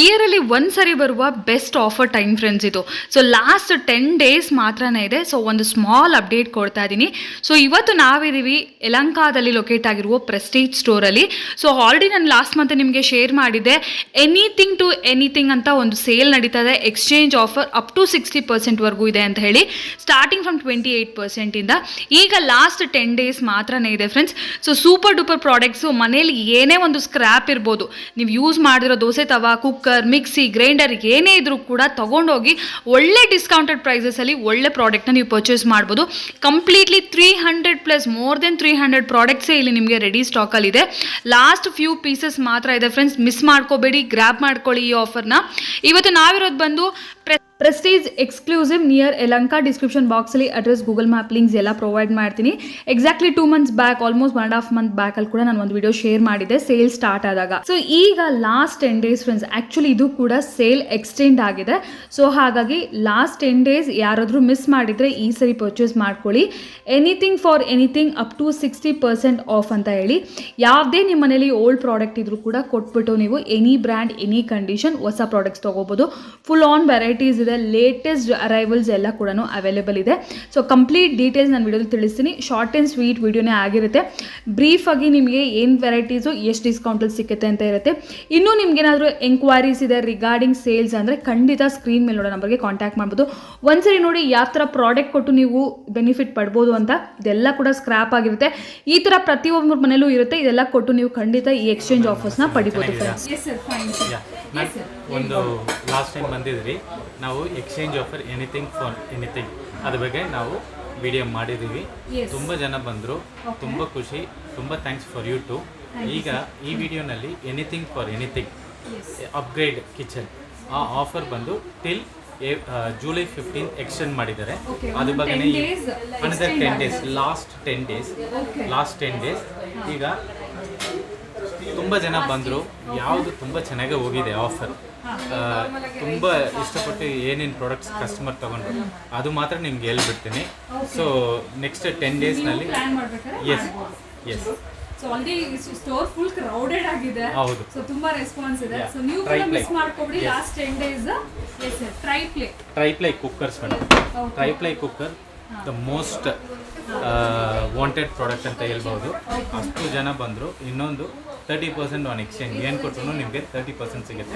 ಇಯರಲ್ಲಿ ಒಂದ್ಸರಿ ಬರುವ best offer time friends ಇದು. ಸೊ ಲಾಸ್ಟ್ 10 ಡೇಸ್ ಮಾತ್ರನೇ ಇದೆ. ಸೊ ಒಂದು ಸ್ಮಾಲ್ ಅಪ್ಡೇಟ್ ಕೊಡ್ತಾ ಇದ್ದೀನಿ. ಸೊ ಇವತ್ತು ನಾವಿದ್ದೀವಿ ಯಲಹಂಕದಲ್ಲಿ ಲೊಕೇಟ್ ಆಗಿರುವ ಪ್ರೆಸ್ಟೀಜ್ ಸ್ಟೋರಲ್ಲಿ. ಸೊ ಆಲ್ರೆಡಿ ನಾನು ಲಾಸ್ಟ್ ಮಂತ್ ನಿಮಗೆ ಶೇರ್ ಮಾಡಿದ್ದೆ, ಎನಿಥಿಂಗ್ ಟು ಎನಿಥಿಂಗ್ ಅಂತ ಒಂದು ಸೇಲ್ ನಡೀತಾ ಇದೆ. ಎಕ್ಸ್ಚೇಂಜ್ ಆಫರ್ ಅಪ್ ಟು 60% ಇದೆ ಅಂತ ಹೇಳಿ, ಸ್ಟಾರ್ಟಿಂಗ್ ಫ್ರಮ್ 28%ಇಂದ. ಈಗ ಲಾಸ್ಟ್ 10 ಡೇಸ್ ಮಾತ್ರನೇ ಇದೆ friends. So super duper products, ಮನೇಲಿ ಏನೇ ಒಂದು ಸ್ಕ್ರ್ಯಾಪ್ ಇರ್ಬೋದು, ನೀವು ಯೂಸ್ ಮಾಡಿರೋ ದೋಸೆ ತವಾ, ಕುಕ್ಕರ್, ಮಿಕ್ಸಿ, ಗ್ರೈಂಡರ್ ಏನೇ ಇದ್ರೂ ಕೂಡ ತಗೊಂಡೋಗಿ ಒಳ್ಳೆ ಡಿಸ್ಕೌಂಟೆಡ್ ಪ್ರೈಸಸಲ್ಲಿ ಒಳ್ಳೆ ಪ್ರಾಡಕ್ಟ್ನ ನೀವು ಪರ್ಚೇಸ್ ಮಾಡ್ಬೋದು. ಕಂಪ್ಲೀಟ್ಲಿ 300+ ಮೋರ್ ದೆನ್ 300 ಪ್ರಾಡಕ್ಟ್ಸೇ ಇಲ್ಲಿ ನಿಮಗೆ ರೆಡಿ ಸ್ಟಾಕಲ್ಲಿದೆ. ಲಾಸ್ಟ್ ಫ್ಯೂ ಪೀಸಸ್ ಮಾತ್ರ ಇದೆ ಫ್ರೆಂಡ್ಸ್, ಮಿಸ್ ಮಾಡ್ಕೋಬೇಡಿ, ಗ್ರ್ಯಾಬ್ ಮಾಡ್ಕೊಳ್ಳಿ ಈ ಆಫರ್ನ. ಇವತ್ತು ನಾವಿರೋದು ಬಂದು Prestige exclusive near Yelahanka. Description ಬಾಕ್ಸಲ್ಲಿ ಅಡ್ರೆಸ್, ಗೂಗಲ್ ಮ್ಯಾಪ್ ಲಿಂಕ್ಸ್ ಎಲ್ಲ ಪ್ರೊವೈಡ್ ಮಾಡ್ತೀನಿ. Exactly 2 months back, almost 1.5 month ಬ್ಯಾಕಲ್ಲಿ ಕೂಡ ನಾನು ಒಂದು ವಿಡಿಯೋ ಶೇರ್ ಮಾಡಿದ್ದೆ ಸೇಲ್ ಸ್ಟಾರ್ಟ್ ಆದಾಗ. ಸೊ ಈಗ ಲಾಸ್ಟ್ 10 ಡೇಸ್ ಫ್ರೆಂಡ್ಸ್, ಆ್ಯಕ್ಚುಲಿ ಇದು ಕೂಡ ಸೇಲ್ ಎಕ್ಸ್ಟೆಂಡ್ ಆಗಿದೆ. ಸೊ ಹಾಗಾಗಿ ಲಾಸ್ಟ್ 10 ಡೇಸ್ ಯಾರಾದರೂ ಮಿಸ್ ಮಾಡಿದರೆ ಈ ಸರಿ ಪರ್ಚೇಸ್ ಮಾಡ್ಕೊಳ್ಳಿ. Anything for anything up to 60% off ಅಂತ ಹೇಳಿ, ಯಾವುದೇ ನಿಮ್ಮ ಮನೇಲಿ ಓಲ್ಡ್ ಪ್ರಾಡಕ್ಟ್ ಇದ್ರೂ ಕೂಡ ಕೊಟ್ಬಿಟ್ಟು ನೀವು ಎನಿ ಬ್ರ್ಯಾಂಡ್, ಎನಿ ಕಂಡೀಷನ್ ಹೊಸ ಪ್ರಾಡಕ್ಟ್ಸ್ ತೊಗೋಬೋದು. ಫುಲ್ ಆನ್ ವೆರೈಟೀಸ್ ಇದೆ, ಲೇಟೆಸ್ಟ್ ಅರೈವಲ್ಸ್ ಎಲ್ಲ ಕೂಡ ಅವೈಲೇಬಲ್ ಇದೆ. ಸೊ ಕಂಪ್ಲೀಟ್ ಡೀಟೇಲ್ಸ್ ನಾನು ವಿಡಿಯೋದಲ್ಲಿ ತಿಳಿಸ್ತೀನಿ. ಶಾರ್ಟ್ ಆ್ಯಂಡ್ ಸ್ವೀಟ್ ವಿಡಿಯೋನೇ ಆಗಿರುತ್ತೆ. ಬ್ರೀಫ್ ಆಗಿ ನಿಮಗೆ ಏನು ವೆರೈಟೀಸು, ಎಷ್ಟು ಡಿಸ್ಕೌಂಟಲ್ಲಿ ಸಿಗುತ್ತೆ ಅಂತ ಇರುತ್ತೆ. ಇನ್ನೂ ನಿಮ್ಗೇನಾದರೂ ಎಂಕ್ವೈರೀಸ್ ಇದೆ ರಿಗಾರ್ಡಿಂಗ್ ಸೇಲ್ಸ್ ಅಂದರೆ ಖಂಡಿತ ಸ್ಕ್ರೀನ್ ಮೇಲೆ ನೋಡೋ ನಂಬರ್ಗೆ ಕಾಂಟ್ಯಾಕ್ಟ್ ಮಾಡ್ಬೋದು. ಒಂದ್ಸರಿ ನೋಡಿ ಯಾವ ಥರ ಪ್ರಾಡಕ್ಟ್ ಕೊಟ್ಟು ನೀವು ಬೆನಿಫಿಟ್ ಪಡ್ಬೋದು ಅಂತ. ಇದೆಲ್ಲ ಕೂಡ ಸ್ಕ್ರ್ಯಾಪ್ ಆಗಿರುತ್ತೆ. ಈ ಥರ ಪ್ರತಿಯೊಬ್ಬರ ಮನೇಲೂ ಇರುತ್ತೆ. ಇದೆಲ್ಲ ಕೊಟ್ಟು ನೀವು ಖಂಡಿತ ಈ ಎಕ್ಸ್ಚೇಂಜ್ ಆಫರ್ಸ್ನ ಪಡಿಬೋದು ಫ್ರೆಂಡ್ಸ್. ಒಂದು ಲಾಸ್ಟ್ ಟೈಮ್ ಬಂದಿದ್ರಿ ನಾವು exchange offer anything for anything ಅದ್ರ ಬಗ್ಗೆ ನಾವು ವಿಡಿಯೋ ಮಾಡಿದ್ದೀವಿ. ತುಂಬ ಜನ ಬಂದರು, ತುಂಬ ಖುಷಿ, ತುಂಬ ಥ್ಯಾಂಕ್ಸ್ ಫಾರ್ ಯು ಟು. ಈಗ ಈ ವಿಡಿಯೋನಲ್ಲಿ anything for anything upgrade kitchen ಆ ಆಫರ್ ಬಂದು ಟಿಲ್ ಜುಲೈ 15 ಎಕ್ಸ್ಟೆಂಡ್ ಮಾಡಿದ್ದಾರೆ. ಅದ್ರ ಬಗ್ಗೆ ಅನದರ್ 10 ಡೇಸ್, ಲಾಸ್ಟ್ 10 ಡೇಸ್. ಈಗ ತುಂಬ ಜನ ಬಂದರು, ಯಾವುದು ತುಂಬ ಚೆನ್ನಾಗಿ ಹೋಗಿದೆ ಆಫರ್. ತುಂಬ ಇಷ್ಟಪಟ್ಟು ಏನೇನು ಪ್ರಾಡಕ್ಟ್ಸ್ ಕಸ್ಟಮರ್ ತೊಗೊಂಡ್ರು ಅದು ಮಾತ್ರ ನಿಮ್ಗೆ ಹೇಳ್ಬಿಡ್ತೀನಿ. ಸೊ ನೆಕ್ಸ್ಟ್ 10 ಡೇಸ್ನಲ್ಲಿ yes so already store full crowded ಆಗಿದೆ. ಹೌದು. ಸೊ ತುಂಬಾ ರೆಸ್ಪಾನ್ಸ್ ಇದೆ. ಸೊ ನೀವು ಕೂಡ ಮಿಸ್ ಮಾಡ್ಕೊಬಿಡಿ last 10 days. Yes sir, triply cookers madam. Triply cooker the most wanted product ಅಂತ ಹೇಳ್ಬೋದು. ಅಷ್ಟು ಜನ ಬಂದರು. ಇನ್ನೊಂದು 30% ಆನ್ ಎಕ್ಸ್ಚೇಂಜ್ ಏನು ಕೊಟ್ಟರು ನಿಮಗೆ 30% ಸಿಗುತ್ತೆ.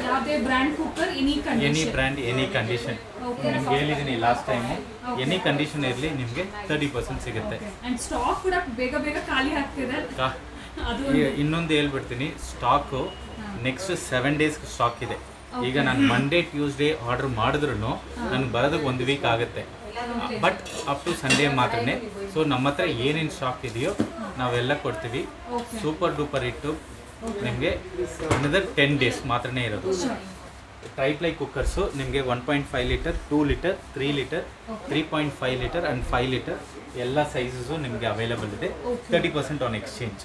Any brand, any condition. ನಿಮ್ಗೆ ಹೇಳಿದ್ದೀನಿ ಲಾಸ್ಟ್ ಟೈಮು, ಎನಿ ಕಂಡೀಷನ್ ಇರಲಿ ನಿಮಗೆ 30% ಸಿಗುತ್ತೆ. ಸ್ಟಾಕ್ ಕೂಡ ಬೇಗ ಬೇಗ ಖಾಲಿ ಆಗ್ತಿದೆ. ಇನ್ನೊಂದು ಹೇಳ್ಬಿಡ್ತೀನಿ, ಸ್ಟಾಕು ನೆಕ್ಸ್ಟ್ 7 ಡೇಸ್ ಸ್ಟಾಕ್ ಇದೆ. ಈಗ ನಾನು ಮಂಡೇ ಟ್ಯೂಸ್ಡೇ ಆರ್ಡರ್ ಮಾಡಿದ್ರು ನನಗೆ ಬರೋದಕ್ಕೆ 1 ವೀಕ್ ಆಗುತ್ತೆ. ಬಟ್ ಅಪ್ ಟು ಸಂಡೇ ಮಾತ್ರನೇ. ಸೊ ನಮ್ಮ ಹತ್ರ ಏನೇನು ಸ್ಟಾಕ್ ಇದೆಯೋ ನಾವೆಲ್ಲ ಕೊಡ್ತೀವಿ. ಸೂಪರ್ ಡೂಪರ್ ಇಟ್ಟು ನಿಮಗೆ ಅನದರ್ 10 ಡೇಸ್ ಮಾತ್ರನೇ ಇರೋದು. ಟ್ರೈಪ್ಲೈ ಕುಕ್ಕರ್ಸು ನಿಮಗೆ 1.5 litre, 2 litre, 3 litre, 3.5 litre and 5 litre ಎಲ್ಲ ಸೈಜಸ್ಸು ನಿಮಗೆ ಅವೈಲೇಬಲ್ ಇದೆ. 30% ಆನ್ ಎಕ್ಸ್ಚೇಂಜ್.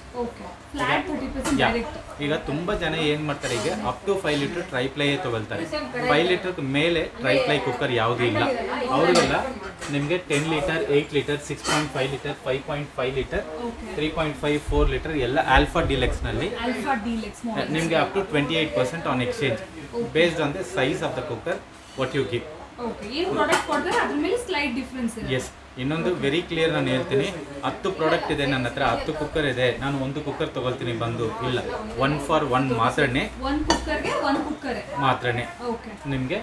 ಈಗ ತುಂಬ ಜನ ಏನು ಮಾಡ್ತಾರೆ, ಈಗ ಅಪ್ ಟು 5 ಲೀಟರ್ ಟ್ರೈಪ್ಲೈಯೇ ತೊಗೊಳ್ತಾರೆ. 5 ಲೀಟರ್ ಮೇಲೆ ಟ್ರೈಪ್ಲೈ ಕುಕ್ಕರ್ ಯಾವುದೂ ಇಲ್ಲ. ಅವರಿಗೆಲ್ಲ ನಿಮಗೆ 10 litre, 8 litre, 6.5 litre, 5.5 litre, 3.5, 4 litre ಎಲ್ಲ ಆಲ್ಫಾ ಡಿಲೆಕ್ಸ್ನಲ್ಲಿ ನಿಮಗೆ up to 28% on exchange based on the size of the cooker what you give. Yes. ಇನ್ನೊಂದು ವೆರಿ ಕ್ಲಿಯರ್ ನಾನು ಹೇಳ್ತೀನಿ, 10 ಪ್ರಾಡಕ್ಟ್ ಇದೆ ನನ್ನ ಹತ್ರ, 10 ಕುಕ್ಕರ್ ಇದೆ, ನಾನು ಒಂದು ಕುಕ್ಕರ್ ತೊಗೊಳ್ತೀನಿ ಬಂದು ಇಲ್ಲ. 1 for 1 ಮಾತ್ರನೇ ನಿಮಗೆ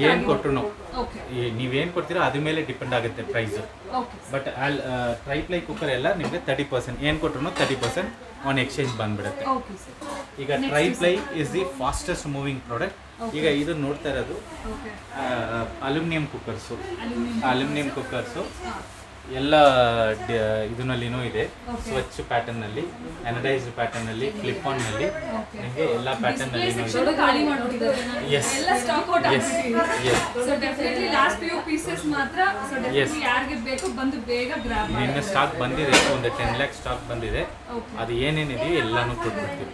ಏನು ಕೊಟ್ಟರು ನೀವೇನು ಕೊಡ್ತೀರೋ ಅದ್ರ ಮೇಲೆ ಡಿಪೆಂಡ್ ಆಗುತ್ತೆ ಪ್ರೈಸ್. ಬಟ್ ಟ್ರೈಪ್ಲೈ ಕುಕ್ಕರ್ ಎಲ್ಲ ನಿಮಗೆ 30% ಏನು ಕೊಟ್ಟರು 30% ಆನ್ ಎಕ್ಸ್ಚೇಂಜ್ ಬಂದ್ಬಿಡುತ್ತೆ. ಈಗ triply is the fastest moving product. ಈಗ ಇದು ನೋಡ್ತಾ ಇರೋದು ಅಲ್ಯೂಮಿನಿಯಂ ಕುಕ್ಕರ್ಸು ಎಲ್ಲ ಇದರಲ್ಲಿನೂ ಇದೆ. ಸ್ವಚ್ಛ ಪ್ಯಾಟರ್ನಲ್ಲಿ, ಅನಡೈಸ್ಡ್ ಪ್ಯಾಟರ್ನಲ್ಲಿ, ಕ್ಲಿಪ್ ಆನ್ನಲ್ಲಿ ನಿಮಗೆ ಎಲ್ಲ ಪ್ಯಾಟರ್ನಲ್ಲಿನೂ ಇದೆ. ಎಸ್ ನಿನ್ನೆ ಸ್ಟಾಕ್ ಬಂದಿದೆ, ಒಂದು 10 lakh ಸ್ಟಾಕ್ ಬಂದಿದೆ. ಅದು ಏನೇನಿದೆಯೋ ಎಲ್ಲಾನು ಕೊಟ್ಬಿಡ್ತೀವಿ.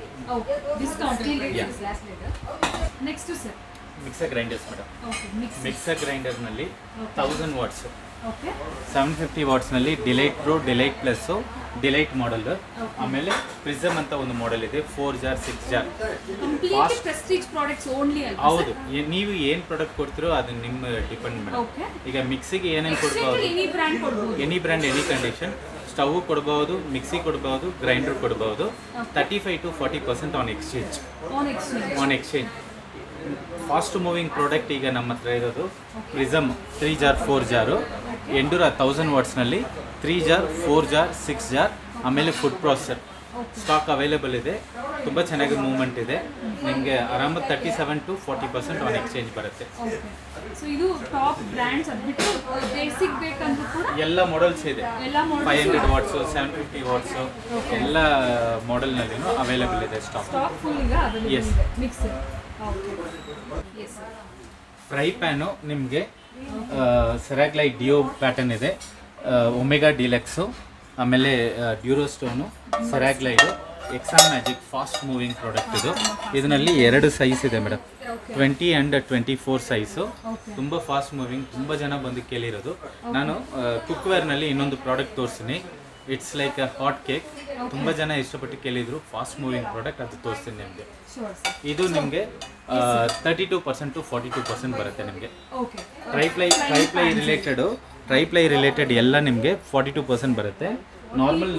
Next sir mixer grinders madam. Mixer ಗ್ರೈಂಡರ್ನಲ್ಲಿ 1000 watts ಓಕೆ 750 ವಾಟ್ಸ್ನಲ್ಲಿ delight pro, delight plus, delight model. ಆಮೇಲೆ ಪ್ರಿಸಮ್ ಅಂತ ಒಂದು ಮಾಡೆಲ್ ಇದೆ, 4 jar 6 jar. Complete Prestige products only ಅಲ್ವಾ? ಹೌದು, ನೀವು ಏನು ಪ್ರಾಡಕ್ಟ್ ಕೊಡ್ತೀರೋ ಅದು ನಿಮ್ಮ ಡಿಪೆಂಡ್ ಮೇಡಮ್. ಓಕೆ. ಈಗ ಮಿಕ್ಸಿಗೆ ಏನೇನು ಕೊಡ್ಬೋದು, ಎನಿ ಬ್ರ್ಯಾಂಡ್ ಕೊಡ್ಬೋದು. Any brand any condition. Stove ಕೊಡ್ಬೋದು, ಮಿಕ್ಸಿ ಕೊಡ್ಬೋದು, ಗ್ರೈಂಡರ್ ಕೊಡ್ಬೋದು. 35 to 40% on exchange. On exchange. Fast moving product ಈಗ ನಮ್ಮ ಹತ್ರ ಇರೋದು ಪ್ರಿಸಮ್ 3 ಜಾರ್ 4 ಜಾರು, ಎಂಡೂರ 1000 ವಾಟ್ಸ್ನಲ್ಲಿ 3 ಜಾರ್ 4 ಜಾರ್ 6 ಜಾರ್. ಆಮೇಲೆ ಫುಡ್ ಪ್ರಾಸೆಸರ್ ಸ್ಟಾಕ್ ಅವೈಲೇಬಲ್ ಇದೆ, ತುಂಬ ಚೆನ್ನಾಗಿ ಮೂವ್ಮೆಂಟ್ ಇದೆ. ನಿಮಗೆ ಆರಾಮಾಗಿ 37 to 40% ಆನ್ ಎಕ್ಸ್ಚೇಂಜ್ ಬರುತ್ತೆ. ಸೊ ಇದು ಟಾಪ್ ಬ್ರ್ಯಾಂಡ್ಸ್ ಅದ್ಬಿಟ್ಟು ಬೇಸಿಕ್ ಬೇಕಂದ್ರೂ ಕೂಡ ಎಲ್ಲ ಮಾಡೆಲ್ಸ್ ಇದೆ, ಎಲ್ಲ ಮಾಡೆಲ್ಸ್ 500 ವಾಟ್ಸು 750 ವಾಟ್ಸು ಎಲ್ಲ ಮಾಡೆಲ್ನಲ್ಲಿನೂ ಅವೈಲೇಬಲ್ ಇದೆ ಸ್ಟಾಕ್. ಫುಲ್ ಈಗ ಅವೈಲೇಬಲ್ Yes. ಇದೆ mixer. Okay. Yes. Fry pan ನಿಮಗೆ ಸೆರಾಗ್ಲೈಟ್ ಡಿಯೋ ಪ್ಯಾಟರ್ನ್ ಇದೆ, ಒಮೆಗಾ ಡಿಲೆಕ್ಸು, ಆಮೇಲೆ Duro stone, Ceraglide, Exa magic fast moving product ಇದು. ಇದರಲ್ಲಿ 2 ಸೈಜ್ ಇದೆ ಮೇಡಮ್, 20 and 24 ಸೈಜು. ತುಂಬ ಫಾಸ್ಟ್ ಮೂವಿಂಗ್, ತುಂಬ ಜನ ಬಂದು ಕೇಳಿರೋದು. ನಾನು ಕುಕ್ವೇರ್ನಲ್ಲಿ ಇನ್ನೊಂದು ಪ್ರಾಡಕ್ಟ್ ತೋರಿಸ್ತೀನಿ, it's like a hot cake. ತುಂಬ ಜನ ಇಷ್ಟಪಟ್ಟು ಕೇಳಿದ್ರು, ಫಾಸ್ಟ್ ಮೂವಿಂಗ್ ಪ್ರಾಡಕ್ಟ್, ಅದು ತೋರಿಸ್ತೀನಿ ನಿಮಗೆ. Sure sir. ಇದು ನಿಮಗೆ 32% to 42% ಬರುತ್ತೆ ನಿಮಗೆ. ಓಕೆ. ಟ್ರೈಪ್ಲೈ ರಿಲೇಟೆಡ್ ಎಲ್ಲ ನಿಮಗೆ 42% ಬರುತ್ತೆ. ನಾರ್ಮಲ್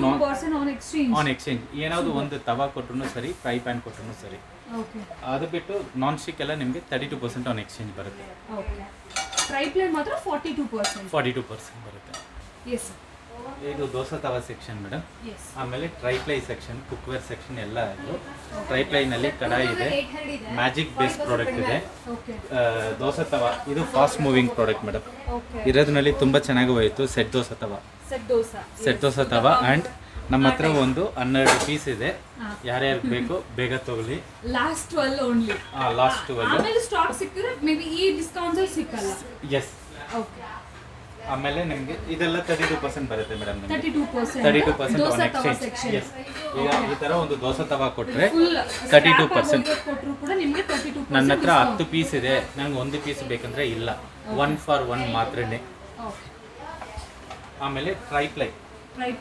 ಆನ್ ಎಕ್ಸ್ಚೇಂಜ್ ಏನಾದರೂ ಒಂದು ತವಾ ಕೊಟ್ಟರು ಸರಿ, ಫ್ರೈ ಪ್ಯಾನ್ ಕೊಟ್ಟರು ಸರಿ. ಓಕೆ. ಅದು ಬಿಟ್ಟು ನಾನ್ ಸ್ಟಿಕ್ ಎಲ್ಲ ನಿಮಗೆ 32% ಆನ್ ಎಕ್ಸ್ಚೇಂಜ್ ಬರುತ್ತೆ. ಓಕೆ. ಫ್ರೈ ಪ್ಲೇಟ್ ಮಾತ್ರ 42%. 42% ಬರುತ್ತೆ. ಎಸ್. ಇದು ದೋಸೆ ತವಾ ಸೆಕ್ಷನ್ ಮೇಡಮ್. ಎಸ್. ಆಮೇಲೆ ಟ್ರೈಪ್ಲೈ ಸೆಕ್ಷನ್, ಕುಕ್ವೇರ್ ಸೆಕ್ಷನ್ ಎಲ್ಲ ಇದು. ಟ್ರೈಪ್ಲೈನಲ್ಲಿ ಕಡಾಯಿ ಇದೆ, ಮ್ಯಾಜಿಕ್ ಬೇಸ್ ಪ್ರಾಡಕ್ಟ್ ಇದೆ. ಓಕೆ. ದೋಸೆ ತವಾ ಇದು fast moving product madam. Okay. ಇರೋದ್ರಲ್ಲಿ ತುಂಬ ಚೆನ್ನಾಗಿ ಹೋಯಿತು. ಸೆಟ್ ದೋಸೆ ತವಾ, ಸೆಟ್ ದೋಸೆ ತವಾ ಆ್ಯಂಡ್ ನಮ್ಮ ಹತ್ರ ಒಂದು 12 ಪೀಸ್ ಇದೆ. ಯಾರ್ಯಾರು ಬೇಕು ಬೇಗ ತಗೊಳ್ಳಿ. Last 12 only. ಲಾಸ್ಟ್ 12. ಆಮೇಲೆ ಸ್ಟಾಕ್ ಸಿಕ್ಕಿದ್ರೆ ಮೇ ಬಿ ಈ ಡಿಸ್ಕೌಂಟ್ ಅಲ್ಲಿ ಸಿಕ್ಕಲ್ಲ. ಎಸ್. ಓಕೆ. ಆಮೇಲೆ ನಿಮಗೆ ಇದೆಲ್ಲ 32% ಬರುತ್ತೆ ಮೇಡಮ್. 32% 32% on exchange. ಎಸ್. ಈಗ ಈ ಥರ ಒಂದು ದೋಸೆ ತವಾ ಕೊಟ್ಟರೆ 32%. ಕೊಟ್ಟರು ಕೂಡ ನಿಮಗೆ 32%. ನನ್ನ ಹತ್ರ 10 ಪೀಸ್ ಇದೆ, ನನಗೆ 1 ಪೀಸ್ ಬೇಕಂದ್ರೆ ಇಲ್ಲ, 1 for 1 ಮಾತ್ರನೇ. ಓಕೆ. ಆಮೇಲೆ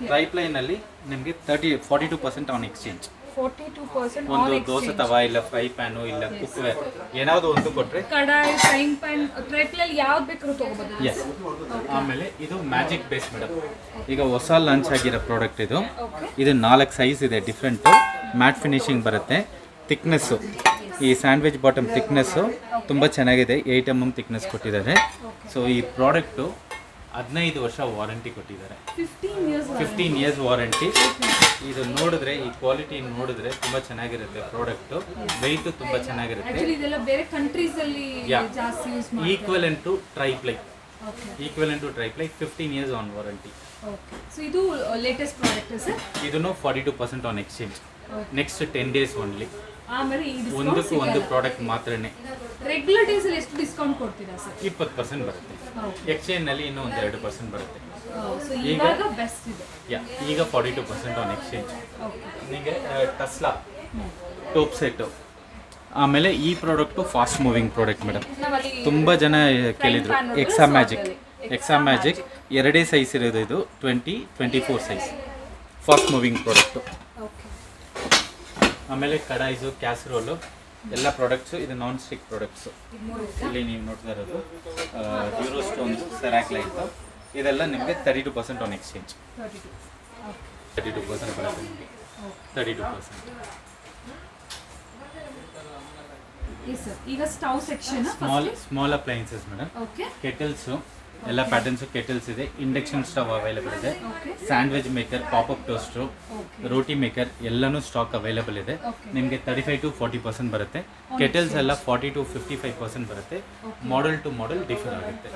ಟ್ರೈಪ್ಲೈನಲ್ಲಿ ನಿಮಗೆ 42% ಆನ್ ಎಕ್ಸ್ಚೇಂಜ್. 42% ಒಂದು ದೋಸೆ ತವಾ ಇಲ್ಲ ಫ್ರೈ ಪ್ಯಾನು ಇಲ್ಲ ಕುಕ್ವೇರ್ ಏನಾವುದು ಒಂದು ಕೊಟ್ಟರೆ ಕಡಾಯಿ, ಫ್ರೈಂಗ್ ಪ್ಯಾನ್, ಟ್ರೈಪ್ಲೈಲ್ ಯಾವ್ದು ಬೇಕಾದ್ರೂ ತಗೋಬಹುದು. ಎಸ್. ಆಮೇಲೆ ಇದು ಮ್ಯಾಜಿಕ್ ಬೇಸ್ ಮೇಡಮ್, ಈಗ ಹೊಸ ಲಾಂಚ್ ಆಗಿರೋ ಪ್ರಾಡಕ್ಟ್ ಇದು. ಇದು 4 ಸೈಜ್ ಇದೆ ಡಿಫ್ರೆಂಟು. ಮ್ಯಾಟ್ ಫಿನಿಶಿಂಗ್ ಬರುತ್ತೆ. ಥಿಕ್ನೆಸ್ಸು ಈ ಸ್ಯಾಂಡ್ವಿಚ್ ಬಾಟಮ್ ಥಿಕ್ನೆಸ್ಸು ತುಂಬ ಚೆನ್ನಾಗಿದೆ, 8 mm ಥಿಕ್ನೆಸ್ ಕೊಟ್ಟಿದ್ದಾರೆ. ಸೊ ಈ ಪ್ರಾಡಕ್ಟು 15 ವರ್ಷ ವಾರಂಟಿ ಕೊಟ್ಟಿದ್ದಾರೆ, 15 years ವಾರಂಟಿ. ಇದು ನೋಡಿದ್ರೆ, ಈ ಕ್ವಾಲಿಟಿ ನೋಡಿದ್ರೆ ತುಂಬ ಚೆನ್ನಾಗಿರುತ್ತೆ ಪ್ರಾಡಕ್ಟು. ವೆಯ್ಟ್ ತುಂಬ ಚೆನ್ನಾಗಿರುತ್ತೆ. ಇದೆಲ್ಲ ಬೇರೆ ಕಂಟ್ರೀಸ್ ಅಲ್ಲಿ ಜಾಸ್ತಿ ಯೂಸ್ ಮಾಡ್ತಾರೆ. Equivalent to triply, 15 years on warranty. Okay. So ಇದು ಲೇಟೆಸ್ಟ್ ಪ್ರಾಡಕ್ಟ್ ಸರ್. ಇದನ್ನು 42% on exchange. Next 10 days only. ಆಮೇಲೆ ಒಂದಕ್ಕೂ ಒಂದು ಪ್ರಾಡಕ್ಟ್ ಮಾತ್ರನೇ. ರೆಗ್ಯುಲರ್ ಡೇಸ್ ಅಲ್ಲಿ ಎಷ್ಟು ಡಿಸ್ಕೌಂಟ್ ಕೊಡ್ತೀರಾ ಸರ್? 20% ಬರುತ್ತೆ. ಎಕ್ಸ್ಚೇಂಜ್ ನಲ್ಲಿ ಇನ್ನೂ ಒಂದು 2% ಬರುತ್ತೆ. ಸೊ ಇವಾಗ ಬೆಸ್ಟ್ ಇದೆ. ಈಗ 42% ಆನ್ ಎಕ್ಸ್ಚೇಂಜ್. ನಿಮಗೆ ಟಸ್ಲಾ ಟೋಪ್ ಸೆಟ್ಟು. ಆಮೇಲೆ ಈ product fast moving product madam, ತುಂಬ ಜನ ಕೇಳಿದರು. ಎಕ್ಸಾ ಮ್ಯಾಜಿಕ್ 2 ಸೈಜ್ ಇರೋದು ಇದು, 20-24 ಸೈಜ್ ಫಾಸ್ಟ್ ಮೂವಿಂಗ್ ಪ್ರಾಡಕ್ಟು. ಆಮೇಲೆ ಕಡಾಯಿಸು, ಕ್ಯಾಸ್ರೋಲು ಎಲ್ಲ ಪ್ರಾಡಕ್ಟ್ಸು. ಇದು ನಾನ್ ಸ್ಟಿಕ್ ಪ್ರಾಡಕ್ಟ್ಸು. ಇಲ್ಲಿ ನೀವು ನೋಡ್ತಾ ಇರೋದು ಡ್ಯೂರೋ ಸ್ಟೋನ್ಸು, ಸೆರಾಗ್ಲೈಟು, ಇದೆಲ್ಲ ನಿಮಗೆ 32% ಆನ್ ಎಕ್ಸ್ಚೇಂಜ್. 32% ಬರುತ್ತೆ ನಿಮಗೆ. 32%. ಈಗ stove section, small appliances madam. Kettles ಎಲ್ಲ ಪ್ಯಾಟರ್ನ್ಸು ಕೆಟಲ್ಸ್ ಇದೆ. ಇಂಡಕ್ಷನ್ ಸ್ಟವ್ ಅವೈಲೇಬಲ್ ಇದೆ. ಸ್ಯಾಂಡ್ವಿಚ್ ಮೇಕರ್, ಪಾಪಪ್ ಟೋಸ್ಟ್ರು, ರೋಟಿ ಮೇಕರ್ ಎಲ್ಲನೂ ಸ್ಟಾಕ್ ಅವೈಲೇಬಲ್ ಇದೆ. ನಿಮಗೆ 35 to 40% ಬರುತ್ತೆ. ಕೆಟಲ್ಸ್ ಎಲ್ಲ 40 to 55% ಬರುತ್ತೆ. ಮಾಡೆಲ್ ಟು ಮಾಡೆಲ್ ಡಿಫರ್ ಆಗುತ್ತೆ.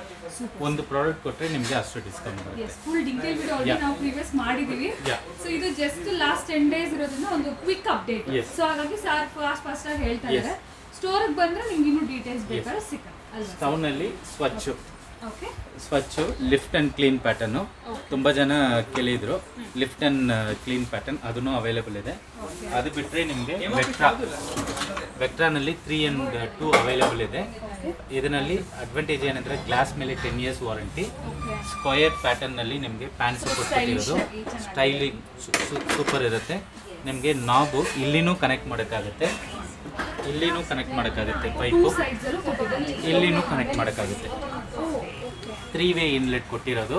ಒಂದು ಪ್ರಾಡಕ್ಟ್ ಕೊಟ್ಟರೆ ನಿಮಗೆ ಅಷ್ಟು ಡಿಸ್ಕೌಂಟ್ ಬರುತ್ತೆ. ಫುಲ್ ಡೀಟೇಲ್ ವಿಡಿಯೋ ಆಲ್ರೆಡಿ ನಾವು ಪ್ರೀವಿಯಸ್ ಮಾಡಿದೀವಿ. ಸೊ ಇದು ಜಸ್ಟ್ ಲಾಸ್ಟ್ 10 days ಇರೋದ್ರಿಂದ ಒಂದು ಕ್ವಿಕ್ ಅಪ್ಡೇಟ್. ಸೊ ಹಾಗಾಗಿ ಸರ್ ಫಾಸ್ಟ್ ಆಗಿ ಹೇಳ್ತಾ ಇದ್ದಾರೆ. ಸ್ಟೋರ್ಗೆ ಬಂದ್ರೆ ನಿಮ್ಗೆ ಇನ್ನೂ ಡೀಟೇಲ್ಸ್ ಬೇಕಾದ್ರೆ ಸಿಕ್ಕಲ್ಲ. ಸ್ಟವ್ನಲ್ಲಿ Svachh, okay, Svachh lift and clean pattern ತುಂಬ ಜನ ಕೇಳಿದ್ರು. ಲಿಫ್ಟ್ ಆ್ಯಂಡ್ ಕ್ಲೀನ್ ಪ್ಯಾಟರ್ನ್ ಅದನ್ನು ಅವೈಲೇಬಲ್ ಇದೆ. ಅದು ಬಿಟ್ಟರೆ ನಿಮಗೆ ವೆಕ್ಟ್ರಾನಲ್ಲಿ 3 and 2 ಅವೈಲೇಬಲ್ ಇದೆ. ಇದರಲ್ಲಿ ಅಡ್ವಾಂಟೇಜ್ ಏನಂದರೆ ಗ್ಲಾಸ್ ಮೇಲೆ 10 years ವಾರಂಟಿ, ಸ್ಕ್ವಯರ್ ಪ್ಯಾಟರ್ನಲ್ಲಿ ನಿಮಗೆ ಪ್ಯಾಂಟ್ಸ್ ಕೊಟ್ಟಿರೋದು, ಸ್ಟೈಲಿಂಗ್ ಸೂಪರ್ ಇರುತ್ತೆ. ನಿಮಗೆ ನಾಬು ಇಲ್ಲಿನೂ ಕನೆಕ್ಟ್ ಮಾಡೋಕ್ಕಾಗುತ್ತೆ, ಇಲ್ಲಿನೂ ಕನೆಕ್ಟ್ ಮಾಡೋಕ್ಕಾಗುತ್ತೆ, ಪೈಪು ಇಲ್ಲಿನೂ ಕನೆಕ್ಟ್ ಮಾಡೋಕ್ಕಾಗುತ್ತೆ. 3-way ಇನ್ಲೆಟ್ ಕೊಟ್ಟಿರೋದು,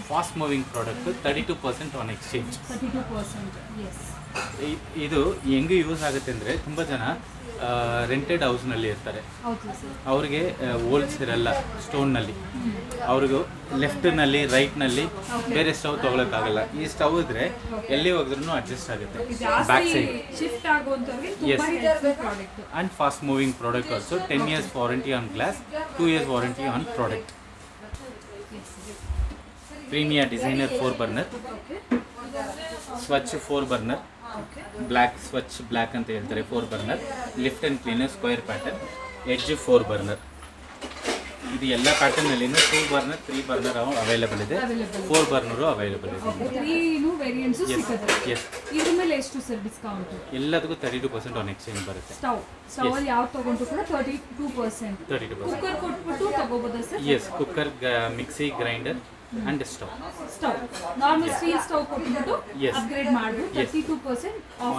fast moving product, 32% on exchange. ಇದು ಹೆಂಗೆ ಯೂಸ್ ಆಗುತ್ತೆ ಅಂದರೆ ತುಂಬ ಜನ ರೆಂಟೆಡ್ ಹೌಸ್ನಲ್ಲಿ ಇರ್ತಾರೆ, ಅವ್ರಿಗೆ ಹೋಲ್ಸ್ ಇರಲ್ಲ ಸ್ಟೋನ್ನಲ್ಲಿ, ಅವ್ರಿಗೂ ಲೆಫ್ಟ್ನಲ್ಲಿ ರೈಟ್ನಲ್ಲಿ ಬೇರೆ ಸ್ಟವ್ ತೊಗೊಳಕ್ಕಾಗಲ್ಲ. ಈ ಸ್ಟವ್ ಇದ್ರೆ ಎಲ್ಲಿ ಹೋಗಿದ್ರೂ ಅಡ್ಜಸ್ಟ್ ಆಗುತ್ತೆ. Back side yes and fast moving product also. 10 years warranty on glass, 2 years warranty on product. Premier designer 4 burner, ಸ್ವಚ್ 4 burner, ಬ್ಲ್ಯಾಕ್ ಸ್ವಚ್ ಬ್ಲ್ಯಾಕ್ ಅಂತ ಹೇಳ್ತಾರೆ 4 burner, lift and cleaner square pattern, edge 4 burner. ಇದು ಎಲ್ಲ ಪ್ಯಾಟರ್ನಲ್ಲಿ 2 burner 3 burner available ಇದೆ, 4 burner available ಇದೆ. Yes ಎಲ್ಲದಕ್ಕೂ 32% on exchange ಬರುತ್ತೆ. Yes cooker, mixie grinder and stove normal steel stove ಕೊಟ್ಟಿದ್ದು upgrade ಮಾಡಿ 32% off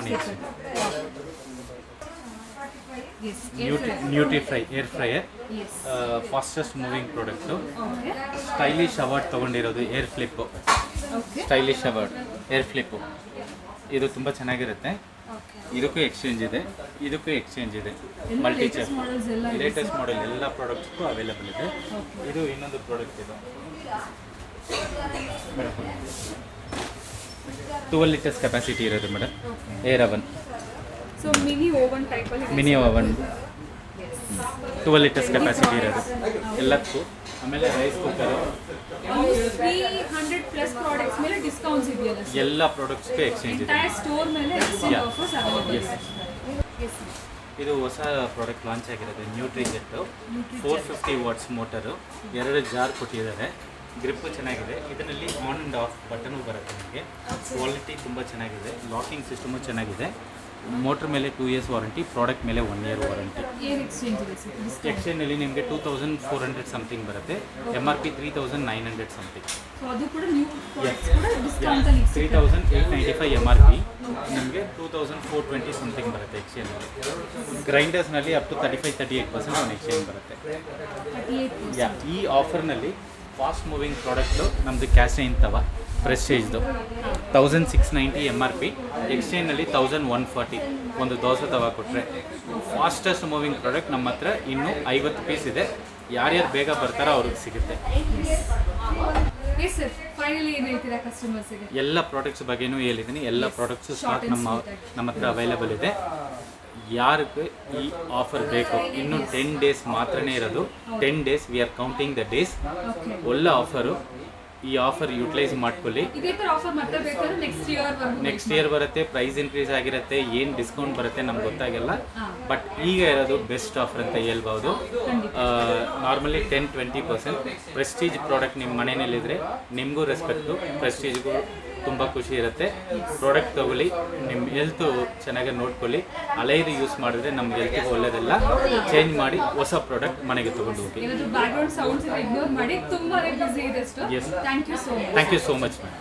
ಸಿಗುತ್ತೆ. Nutrifry air fryer, fastest moving product. Stylish award ತೊಗೊಂಡಿರೋದು air flip, stylish award air flip. ಇದು ತುಂಬ ಚೆನ್ನಾಗಿರುತ್ತೆ. ಇದಕ್ಕೂ ಎಕ್ಸ್ಚೇಂಜ್ ಇದೆ, ಇದಕ್ಕೂ ಎಕ್ಸ್ಚೇಂಜ್ ಇದೆ. ಮಲ್ಟಿ ಚೆಕ್ ಲೇಟೆಸ್ಟ್ ಮಾಡೆಲ್ ಎಲ್ಲ ಪ್ರಾಡಕ್ಟ್ಸ್ಗೂ ಅವೈಲೇಬಲ್ ಇದೆ. ಇದು ಇನ್ನೊಂದು ಪ್ರಾಡಕ್ಟ್ ಇದು 12 liters ಕೆಪಾಸಿಟಿ ಇರೋದು ಮೇಡಮ್, ಏರ್ ಅವನ್. ಸೊ ಮಿನಿ ಓವನ್ ಟೈಪಲ್ಲಿ ಮಿನಿ ಓವನ್ 12 liters ಕೆಪಾಸಿಟಿ ಇರೋದು ಎಲ್ಲದಕ್ಕೂ. ಆಮೇಲೆ ರೈಸ್ ಕುಕ್ಕರು, 300+ ಪ್ರಾಡಕ್ಟ್ಸ್ ಮೇಲೆ ಡಿಸ್ಕೌಂಟ್ಸ್ ಇದೆಯಲ್ಲ, ಎಲ್ಲ ಪ್ರಾಡಕ್ಟ್ಸ್ಗೂ ಎಕ್ಸ್ಚೇಂಜ್ ಇದೆ. ಎಂಟೈರ್ ಸ್ಟೋರ್ ಮೇಲೆ ಎಕ್ಸ್ಚೇಂಜ್ ಆಫರ್ಸ್ ಅವೈಲೇಬಲ್ ಇದೆ. ಇದು ಹೊಸ ಪ್ರಾಡಕ್ಟ್ ಲಾಂಚ್ ಆಗಿರೋದು ನ್ಯೂಟ್ರಿಜೆಟ್ 450 watts ಮೋಟರು, 2 ಜಾರ್ ಕೊಟ್ಟಿದ್ದಾರೆ. ಗ್ರಿಪ್ಪು ಚೆನ್ನಾಗಿದೆ. ಇದರಲ್ಲಿ ಆನ್ ಆ್ಯಂಡ್ ಆಫ್ ಬಟನು ಬರುತ್ತೆ ನಿಮಗೆ. ಕ್ವಾಲಿಟಿ ತುಂಬ ಚೆನ್ನಾಗಿದೆ, ಲಾಕಿಂಗ್ ಸಿಸ್ಟಮು ಚೆನ್ನಾಗಿದೆ. ಮೋಟ್ರ್ ಮೇಲೆ 2 years ವಾರಂಟಿ, ಪ್ರಾಡಕ್ಟ್ ಮೇಲೆ 1 year ವಾರಂಟಿ. ಎಕ್ಸ್ಚೇಂಜಲ್ಲಿ ನಿಮಗೆ 2400 ಸಮಥಿಂಗ್ ಬರುತ್ತೆ, MRP 3900 ಸಮಥಿಂಗ್. 3895 MRP, ನಿಮಗೆ 2420 ಸಮಥಿಂಗ್ ಬರುತ್ತೆ ಎಕ್ಸ್ಚೇಂಜಲ್ಲಿ. ಗ್ರೈಂಡರ್ಸ್ನಲ್ಲಿ ಅಪ್ ಟು 35-38% ಆನ್ ಎಕ್ಸ್ಚೇಂಜ್ ಬರುತ್ತೆ. ಈ ಆಫರ್ನಲ್ಲಿ ಫಾಸ್ಟ್ ಮೂವಿಂಗ್ ಪ್ರಾಡಕ್ಟು ನಮ್ಮದು ಕ್ಯಾಸೈನ್ ತವ ಪ್ರೆಸ್ಟೇಜ್ದು 1690 MRP, ಎಕ್ಸ್ಚೇಂಜಲ್ಲಿ 1140. ಒಂದು ದೋಸೆ ತವ ಕೊಟ್ಟರೆ ಫಾಸ್ಟೆಸ್ಟ್ ಮೂವಿಂಗ್ ಪ್ರಾಡಕ್ಟ್ ನಮ್ಮ ಹತ್ರ ಇನ್ನೂ 50 ಪೀಸ್ ಇದೆ. ಯಾರ್ಯಾರು ಬೇಗ ಬರ್ತಾರೋ ಅವ್ರಿಗೆ ಸಿಗುತ್ತೆ. ಎಲ್ಲ ಪ್ರಾಡಕ್ಟ್ಸ್ ಬಗ್ಗೆನೂ ಹೇಳಿದ್ದೀನಿ. ಎಲ್ಲ ಪ್ರಾಡಕ್ಟ್ಸು ಸ್ಟಾಕ್ ನಮ್ಮ ಹತ್ರ ಅವೈಲೇಬಲ್ ಇದೆ. ಯಾರಿಗೆ ಈ ಆಫರ್ ಬೇಕು, ಇನ್ನು 10 days ಮಾತ್ರನೇ ಇರೋದು. 10 days, we are counting the days. ಒಳ್ಳೆ ಆಫರು. ಈ ಆಫರ್ ಯೂಟಿಲೈಸ್ ಮಾಡ್ಕೊಳ್ಳಿ. ನೆಕ್ಸ್ಟ್ ಇಯರ್ ಬರುತ್ತೆ, ಪ್ರೈಸ್ ಇನ್ಕ್ರೀಸ್ ಆಗಿರುತ್ತೆ, ಏನು ಡಿಸ್ಕೌಂಟ್ ಬರುತ್ತೆ ನಮ್ಗೆ ಗೊತ್ತಾಗಲ್ಲ. ಬಟ್ ಈಗ ಇರೋದು ಬೆಸ್ಟ್ ಆಫರ್ ಅಂತ ಹೇಳ್ಬೋದು. ನಾರ್ಮಲಿ 10-20% ಪ್ರೆಸ್ಟೀಜ್ ಪ್ರಾಡಕ್ಟ್ ನಿಮ್ಮ ಮನೆಯಲ್ಲಿದ್ದರೆ ನಿಮಗೂ ರೆಸ್ಪೆಕ್ಟು, ಪ್ರೆಸ್ಟೀಜ್ಗೂ ತುಂಬ ಖುಷಿ ಇರುತ್ತೆ. ಪ್ರಾಡಕ್ಟ್ ತೊಗೊಳ್ಳಿ, ನಿಮ್ಮ ಹೆಲ್ತು ಚೆನ್ನಾಗಿ ನೋಡ್ಕೊಳ್ಳಿ. ಹಳೆಯದು ಯೂಸ್ ಮಾಡಿದ್ರೆ ನಮ್ಮ ಹೆಲ್ತಿಗೆ ಒಳ್ಳೆಯದಲ್ಲ. ಚೇಂಜ್ ಮಾಡಿ ಹೊಸ ಪ್ರಾಡಕ್ಟ್ ಮನೆಗೆ ತೊಗೊಂಡು ಹೋಗಿ. ಬ್ಯಾಕ್ಗ್ರೌಂಡ್ ಸೌಂಡ್ಸ್ ಇಗ್ನೋರ್ ಮಾಡಿ. ತುಂಬಾ ಬಿಸಿ ಇದೆ. Thank you so much ma'am.